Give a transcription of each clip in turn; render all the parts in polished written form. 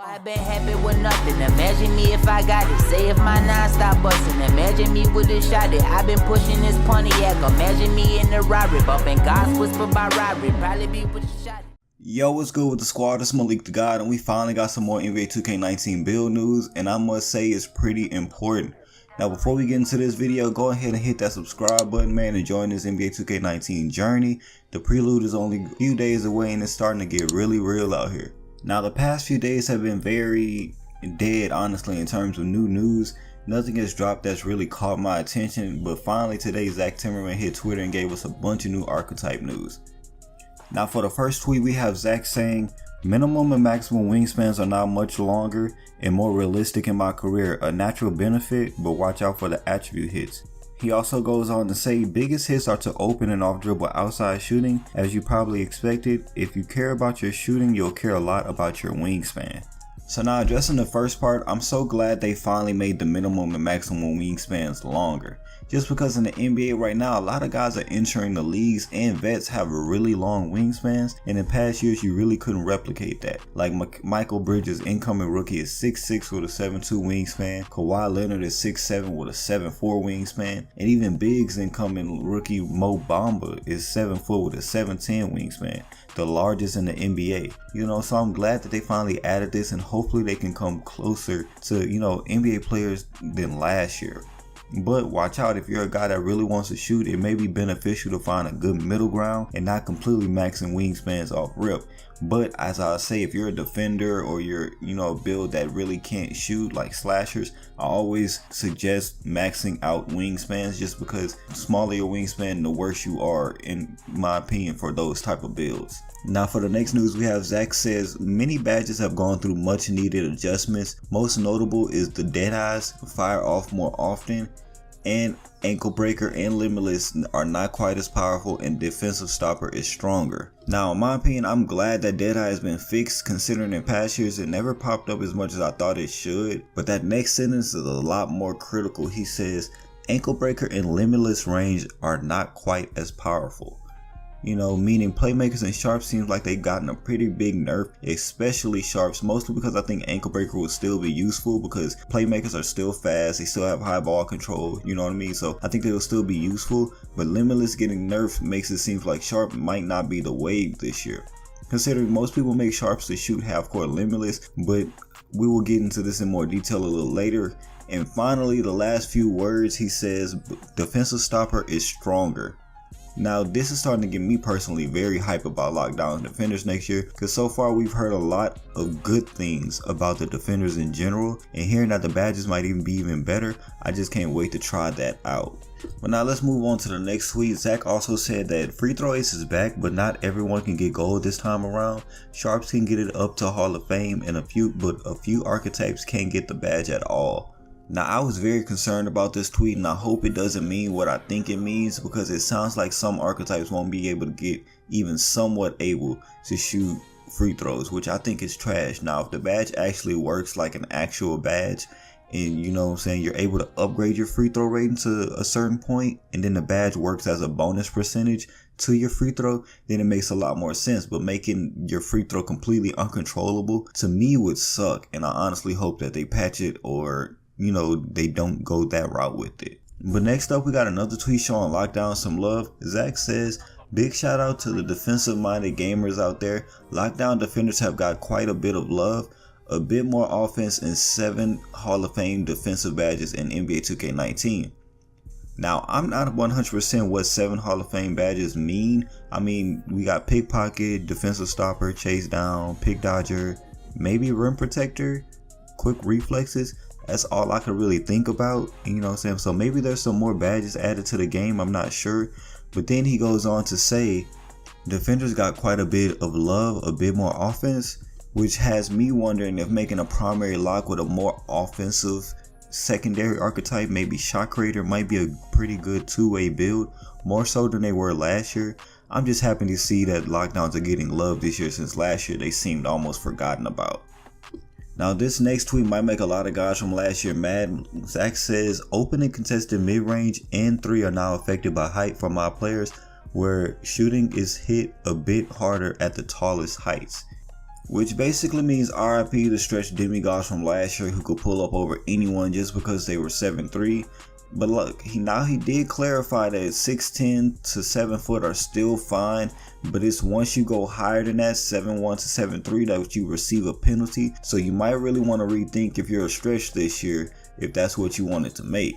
I've been happy with nothing. Imagine me if I got it. Say if my nine stop busting. Imagine me with a shot it. I've been pushing this Pontiac. Imagine me in the Rari. Bumping God's whisper by Rari. Probably be with a shot. Yo, what's good with the squad? It's MalikThaGod, and we finally got some more NBA 2K19 build news, and I must say it's pretty important. Now, before we get into this video, go ahead and hit that subscribe button, man, and join this NBA 2K19 journey. The prelude is only a few days away, and it's starting to get really real out here. Now, the past few days have been very dead, honestly, in terms of new news. Nothing has dropped that's really caught my attention, but finally today, Zach Timmerman hit Twitter and gave us a bunch of new archetype news. Now, for the first tweet, we have Zach saying, minimum and maximum wingspans are now much longer and more realistic in my career, a natural benefit, but watch out for the attribute hits. He also goes on to say, biggest hits are to open and off dribble outside shooting, as you probably expected. If you care about your shooting, you'll care a lot about your wingspan. So now, addressing the first part, I'm so glad they finally made the minimum and maximum wingspans longer. Just because in the NBA right now, a lot of guys are entering the leagues and vets have really long wingspans, and in past years you really couldn't replicate that. Like Michael Bridges, incoming rookie, is 6'6" with a 7'2" wingspan. Kawhi Leonard is 6'7" with a 7'4" wingspan, and even Biggs, incoming rookie Mo Bamba, is 7 foot with a 7'10" wingspan, the largest in the NBA. So I'm glad that they finally added this, and hopefully they can come closer to NBA players than last year. But watch out, if you're a guy that really wants to shoot, it may be beneficial to find a good middle ground and not completely maxing wingspans off rip. But as I say, if you're a defender or you're a build that really can't shoot like slashers, I always suggest maxing out wingspans, just because the smaller your wingspan, the worse you are, in my opinion, for those type of builds. Now, for the next news, we have Zach says many badges have gone through much needed adjustments. Most notable is the dead eyes fire off more often, and ankle breaker and limitless are not quite as powerful, and defensive stopper is stronger. Now, in my opinion, I'm glad that Deadeye has been fixed, considering in past years it never popped up as much as I thought it should. But that next sentence is a lot more critical. He says ankle breaker and limitless range are not quite as powerful. Meaning playmakers and sharps seems like they've gotten a pretty big nerf, especially sharps, mostly because I think ankle breaker will still be useful because playmakers are still fast, they still have high ball control, you know what I mean? So I think they will still be useful, but limitless getting nerfed makes it seem like sharp might not be the wave this year. Considering most people make sharps to shoot half-court limitless, but we will get into this in more detail a little later. And finally, the last few words, he says defensive stopper is stronger. Now, this is starting to get me personally very hype about lockdown defenders next year, because so far we've heard a lot of good things about the defenders in general, and hearing that the badges might even be even better, I just can't wait to try that out. But now let's move on to the next tweet. Zach also said that free throw ace is back, but not everyone can get gold this time around. Sharps can get it up to Hall of Fame, and a few archetypes can't get the badge at all. Now, I was very concerned about this tweet, and I hope it doesn't mean what I think it means, because it sounds like some archetypes won't be able to get even somewhat able to shoot free throws, which I think is trash. Now, if the badge actually works like an actual badge, and you're able to upgrade your free throw rating to a certain point, and then the badge works as a bonus percentage to your free throw, then it makes a lot more sense. But making your free throw completely uncontrollable, to me, would suck, and I honestly hope that they patch it, or they don't go that route with it. But next up, we got another tweet showing lockdown some love. Zach says, big shout out to the defensive minded gamers out there. Lockdown defenders have got quite a bit of love, a bit more offense, and 7 Hall of Fame defensive badges in NBA 2K19. Now, I'm not 100% what 7 Hall of Fame badges mean. I mean, we got pickpocket, defensive stopper, chase down, pick dodger, maybe rim protector, quick reflexes. That's all I could really think about, so maybe there's some more badges added to the game, I'm not sure. But then he goes on to say defenders got quite a bit of love, a bit more offense, which has me wondering if making a primary lock with a more offensive secondary archetype, maybe shot creator, might be a pretty good two-way build, more so than they were last year. I'm just happy to see that lockdowns are getting love this year, since last year they seemed almost forgotten about. Now, this next tweet might make a lot of guys from last year mad. Zach says, open and contested mid-range and 3 are now affected by height for my players, where shooting is hit a bit harder at the tallest heights. which basically means RIP the stretch demigods from last year who could pull up over anyone just because they were 7'3". But look, he did clarify that 6'10" to 7 foot are still fine, but it's once you go higher than that, 7'1" to 7'3", that you receive a penalty. So you might really want to rethink if you're a stretch this year, if that's what you wanted to make.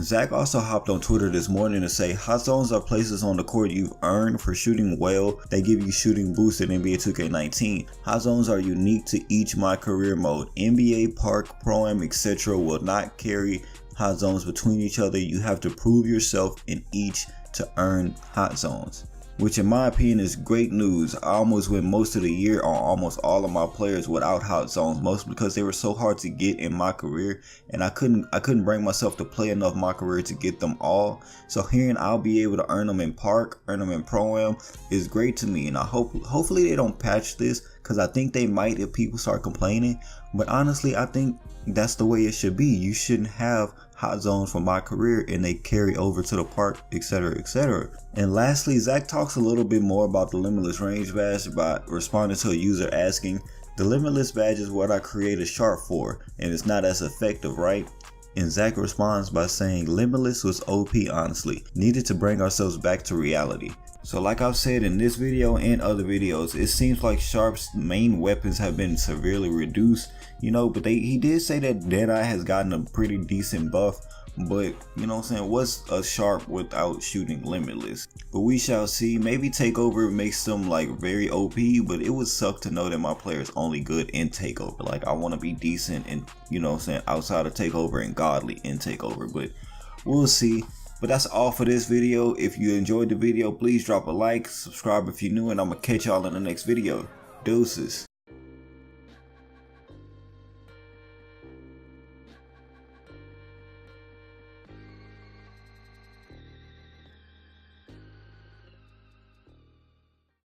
Zach also hopped on Twitter this morning to say hot zones are places on the court you've earned for shooting well. They give you shooting boost in NBA 2K19. Hot zones are unique to each My Career mode. NBA, Park, Pro-Am, etc. will not carry hot zones between each other. You have to prove yourself in each to earn hot zones, which in my opinion is great news. I almost went most of the year on almost all of my players without hot zones, mostly because they were so hard to get in My Career, and I couldn't bring myself to play enough My Career to get them all. So hearing I'll be able to earn them in Park, earn them in Pro-Am is great to me, and I hopefully they don't patch this, because I think they might if people start complaining. But honestly, I think that's the way it should be. You shouldn't have hot zones for My Career and they carry over to the Park, etc, etc. And lastly, Zach talks a little bit more about the Limitless range badge by responding to a user asking, the Limitless badge is what I created Sharp for, and it's not as effective, right? And Zach responds by saying Limitless was OP, honestly. Needed to bring ourselves back to reality. So like I've said in this video and other videos, it seems like Sharp's main weapons have been severely reduced, you know, but he did say that Deadeye has gotten a pretty decent buff, but you know what I'm saying, what's a Sharp without shooting Limitless? But we shall see. Maybe Takeover makes them like very OP, but it would suck to know that my player is only good in Takeover. Like I want to be decent and, you know what I'm saying, outside of Takeover and godly in Takeover, but we'll see. But that's all for this video. If you enjoyed the video, please drop a like, subscribe if you're new, and I'm gonna catch y'all in the next video. Deuces.